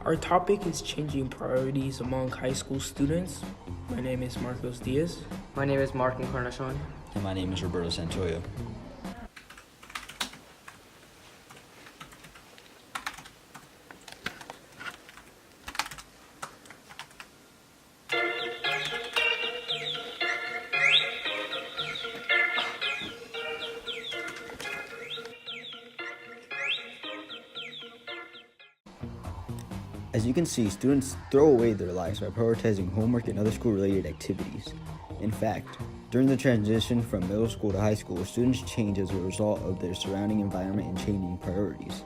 Our topic is changing priorities among high school students. My name is Marcos Diaz. My name is Mark Encarnacion. And my name is Roberto Santoyo. As you can see, students throw away their lives by prioritizing homework and other school-related activities. In fact, during the transition from middle school to high school, students change as a result of their surrounding environment and changing priorities.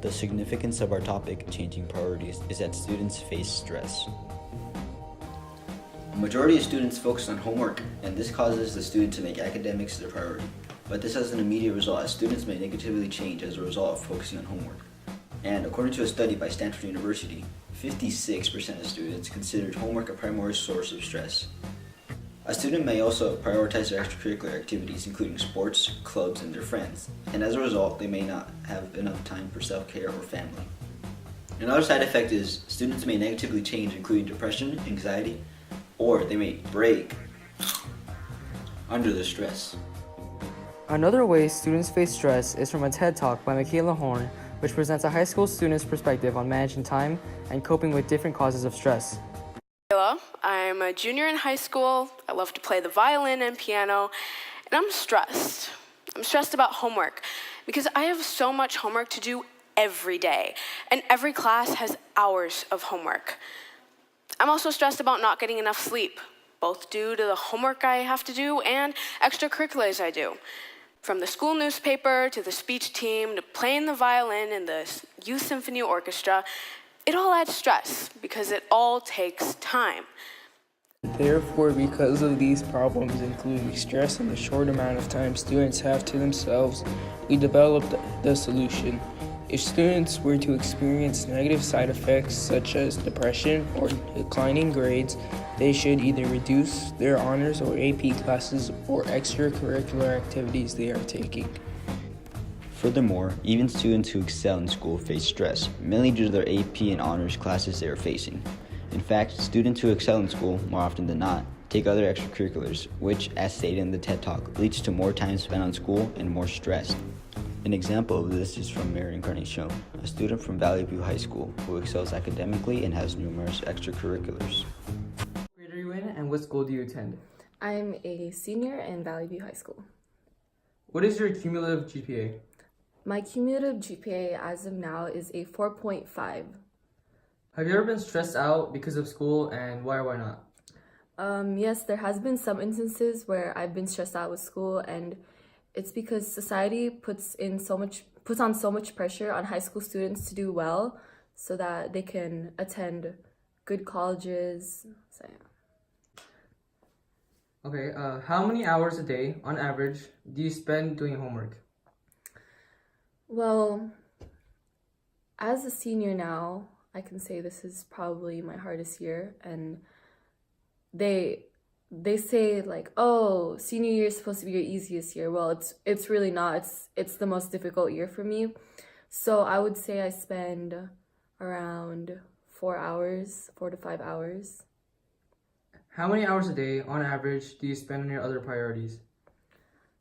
The significance of our topic, changing priorities, is that students face stress. A majority of students focus on homework, and this causes the student to make academics their priority. But this has an immediate result, as students may negatively change as a result of focusing on homework. And according to a study by Stanford University, 56% of students considered homework a primary source of stress. A student may also prioritize their extracurricular activities, including sports, clubs, and their friends, and as a result, they may not have enough time for self-care or family. Another side effect is students may negatively change, including depression, anxiety, or they may break under the stress. Another way students face stress is from a TED Talk by Michaela Horn, which presents a high school student's perspective on managing time and coping with different causes of stress. Hello, I'm a junior in high school. I love to play the violin and piano, and I'm stressed. I'm stressed about homework because I have so much homework to do every day, and every class has hours of homework. I'm also stressed about not getting enough sleep, both due to the homework I have to do and extracurriculars I do. From the school newspaper to the speech team to playing the violin in the youth symphony orchestra, it all adds stress because it all takes time. Therefore, because of these problems, including stress and the short amount of time students have to themselves, we developed the solution. If students were to experience negative side effects such as depression or declining grades, they should either reduce their honors or AP classes or extracurricular activities they are taking. Furthermore, even students who excel in school face stress, mainly due to their AP and honors classes they are facing. In fact, students who excel in school, more often than not, take other extracurriculars, which, as stated in the TED Talk, leads to more time spent on school and more stress. An example of this is from Mary Encarnacion, a student from Valley View High School who excels academically and has numerous extracurriculars. What grade are you in, and what school do you attend? I'm a senior in Valley View High School. What is your cumulative GPA? My cumulative GPA as of now is a 4.5. Have you ever been stressed out because of school, and why or why not? Yes, there has been some instances where I've been stressed out with school, and it's because society puts on so much pressure on high school students to do well so that they can attend good colleges. So, yeah. Okay, how many hours a day, on average, do you spend doing homework? Well, as a senior now, I can say this is probably my hardest year, and they say like, oh, senior year is supposed to be your easiest year. Well, it's really not. It's the most difficult year for me. So I would say I spend around 4 to 5 hours. How many hours a day, on average, do you spend on your other priorities?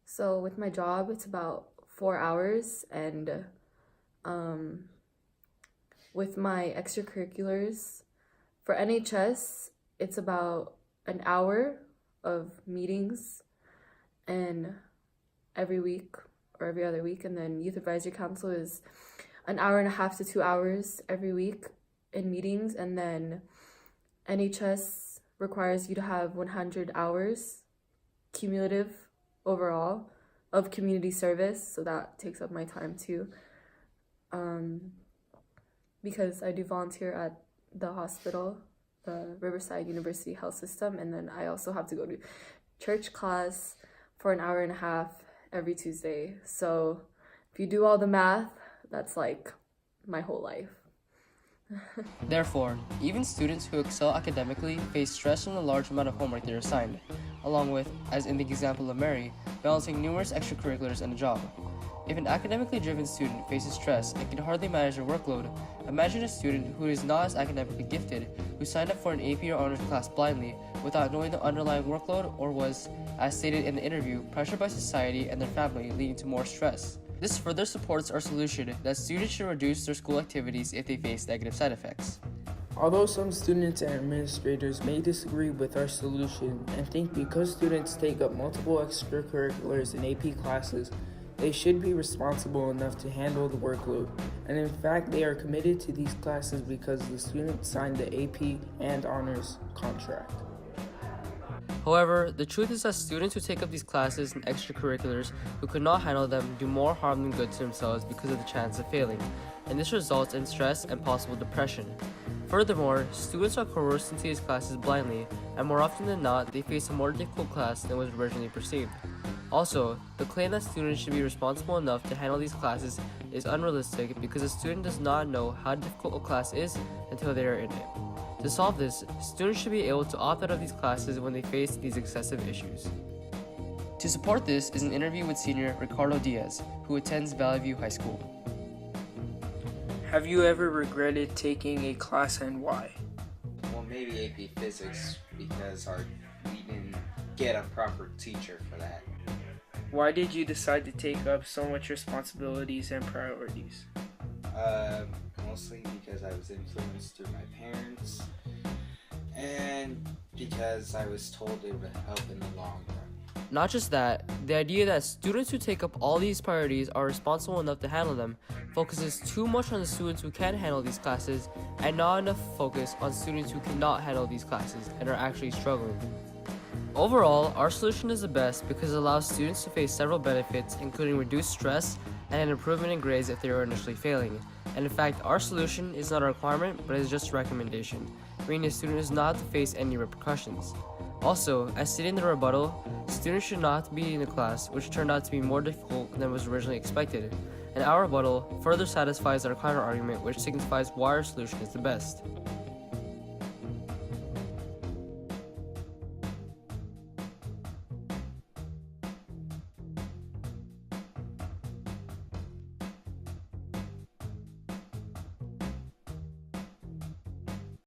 So with my job, it's about 4 hours, and with my extracurriculars, for NHS, it's about an hour of meetings and every week or every other week, and then Youth Advisory Council is an hour and a half to 2 hours every week in meetings, and then NHS requires you to have 100 hours cumulative overall of community service, so that takes up my time too, because I do volunteer at the hospital, the Riverside University Health System, and then I also have to go to church class for an hour and a half every Tuesday. So if you do all the math, that's like my whole life. Therefore, even students who excel academically face stress from the large amount of homework they're assigned, along with, as in the example of Mary, balancing numerous extracurriculars and a job. If an academically driven student faces stress and can hardly manage their workload, imagine a student who is not as academically gifted, who signed up for an AP or honors class blindly without knowing the underlying workload or was, as stated in the interview, pressured by society and their family, leading to more stress. This further supports our solution that students should reduce their school activities if they face negative side effects. Although some students and administrators may disagree with our solution and think because students take up multiple extracurriculars and AP classes, they should be responsible enough to handle the workload, and in fact they are committed to these classes because the student signed the AP and honors contract. However, the truth is that students who take up these classes and extracurriculars who could not handle them do more harm than good to themselves because of the chance of failing, and this results in stress and possible depression. Furthermore, students are coerced into these classes blindly, and more often than not, they face a more difficult class than was originally perceived. Also, the claim that students should be responsible enough to handle these classes is unrealistic because a student does not know how difficult a class is until they are in it. To solve this, students should be able to opt out of these classes when they face these excessive issues. To support this is an interview with senior Ricardo Diaz, who attends Valley View High School. Have you ever regretted taking a class and why? Well, maybe AP Physics because we didn't get a proper teacher for that. Why did you decide to take up so much responsibilities and priorities? Mostly because I was influenced through my parents and because I was told it would help in the long run. Not just that, the idea that students who take up all these priorities are responsible enough to handle them focuses too much on the students who can handle these classes and not enough focus on students who cannot handle these classes and are actually struggling. Overall, our solution is the best because it allows students to face several benefits, including reduced stress and an improvement in grades if they were initially failing. And in fact, our solution is not a requirement, but is just a recommendation, meaning the student does not have to face any repercussions. Also, as stated in the rebuttal, students should not be in the class, which turned out to be more difficult than was originally expected. And our rebuttal further satisfies our counter argument, which signifies why our solution is the best.